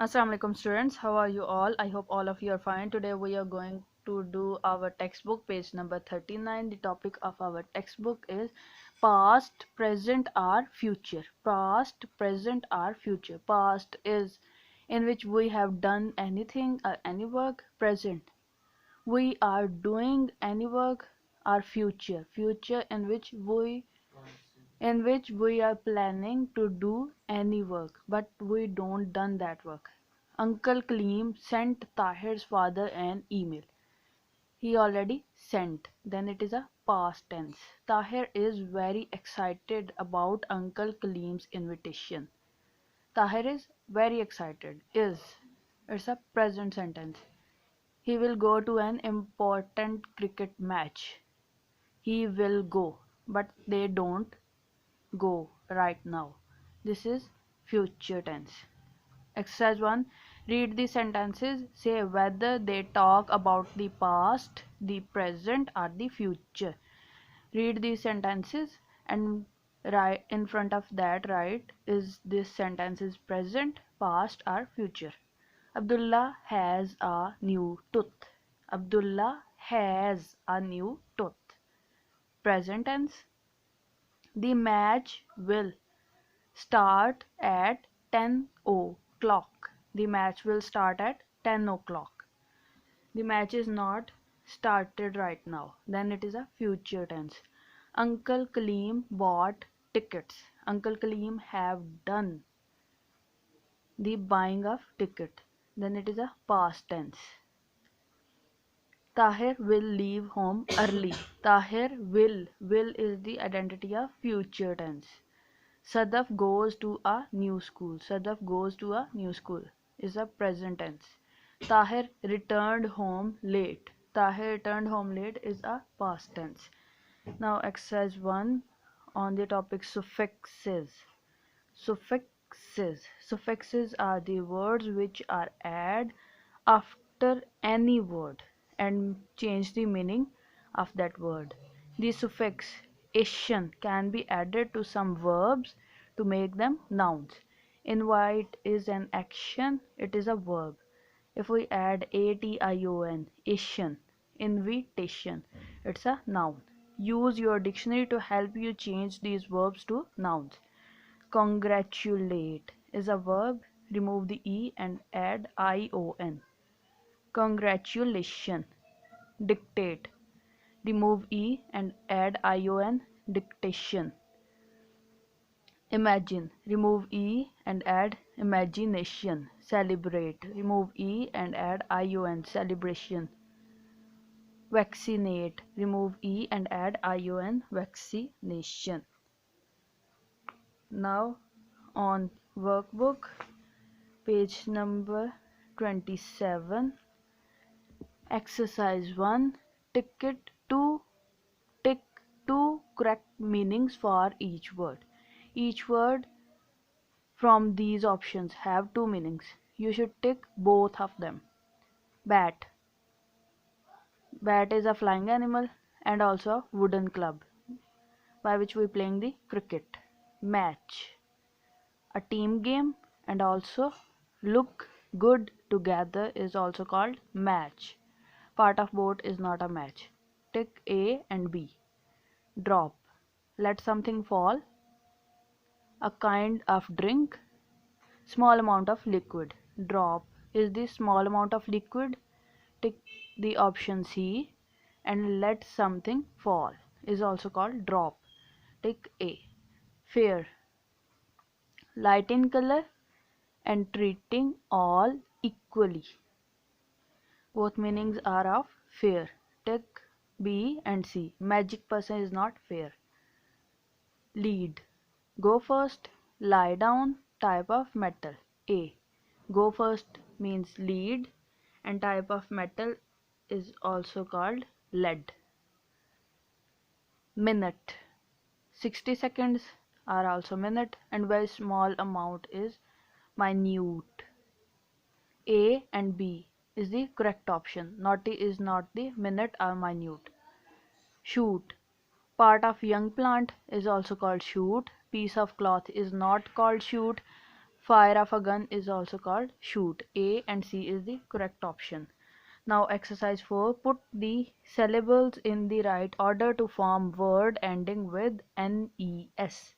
Assalamu alaikum students, how are you all? I hope all of you are fine. Today we are going to do our textbook page number 39. The topic of our textbook is past, present or future. Past, present or future. Past is in which we have done anything or any work. Present, we are doing any work. Or future, future in which we are planning to do any work but we don't done that work. Uncle Kaleem sent Tahir's father an email. He already sent. Then it is a past tense. Tahir is very excited about Uncle Kaleem's invitation. Tahir is very excited. It's a present sentence. He will go to an important cricket match. He will go, but they don't go right now. This is future tense. Exercise 1. Read the sentences. Say whether they talk about the past, the present, or the future. Read these sentences and right in front of that write is this sentence is present, past, or future. Abdullah has a new tooth. Abdullah has a new tooth. Present tense. The match will start at 10 o'clock. The match will start at 10 o'clock. The match is not started right now. Then it is a future tense. Uncle Kaleem bought tickets. Uncle Kaleem have done the buying of ticket. Then it is a past tense. Tahir will leave home early. Tahir will is the identity of future tense. Sadaf goes to a new school. Sadaf goes to a new school is a present tense. Tahir returned home late. Tahir returned home late is a past tense. Now exercise 1 on the topic suffixes. Suffixes. Suffixes are the words which are added after any word and change the meaning of that word. The suffix ation can be added to some verbs to make them nouns. Invite is an action, it is a verb. If we add ation, ation, invitation, it's a noun. Use your dictionary to help you change these verbs to nouns. Congratulate is a verb. Remove the e and add ion. Congratulation. Dictate. Remove e and add ion. Dictation. Imagine. Remove e and add imagination. Celebrate. Remove e and add ion. Celebration. Vaccinate. Remove e and add ion. Vaccination. Now on workbook page number 27. Exercise 1. Ticket 2. Tick 2 correct meanings for each word. Each word from these options have two meanings. You should tick both of them. Bat. Bat is a flying animal and also a wooden club by which we playing the cricket. Match. A team game and also look good together is also called match. Part of boat is not a match. Tick A and B. Drop. Let something fall. A kind of drink. Small amount of liquid. Drop is the small amount of liquid. Tick the option C. And let something fall is also called drop. Tick A. Fair. Light in color and treating all equally. Both meanings are of fair. Tick B and C. Magic person is not fair. Lead. Go first. Lie down. Type of metal. A. Go first means lead and type of metal is also called lead. Minute. 60 seconds are also minute and very small amount is minute. A and B is the correct option. Naughty is not the minute or minute. Shoot. Part of young plant is also called shoot. Piece of cloth is not called shoot. Fire of a gun is also called shoot. A and C is the correct option. Now exercise 4. Put the syllables in the right order to form word ending with NES.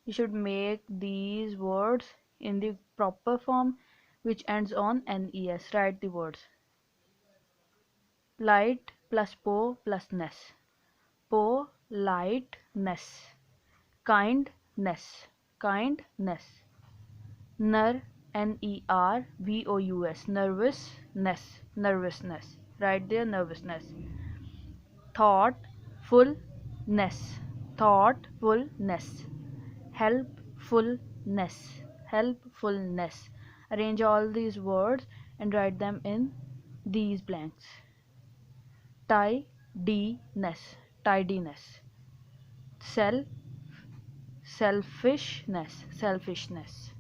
You should make these words in the proper form which ends on NES. Write the words. Light plus po plus ness. Politeness. Kindness. Kindness. Ner, Nervous. Nervousness. Nervousness. Right there, nervousness. Thoughtfulness. Thoughtfulness. Helpfulness. Helpfulness. Arrange all these words and write them in these blanks. Tidiness. Tidiness. Self Selfishness. Selfishness.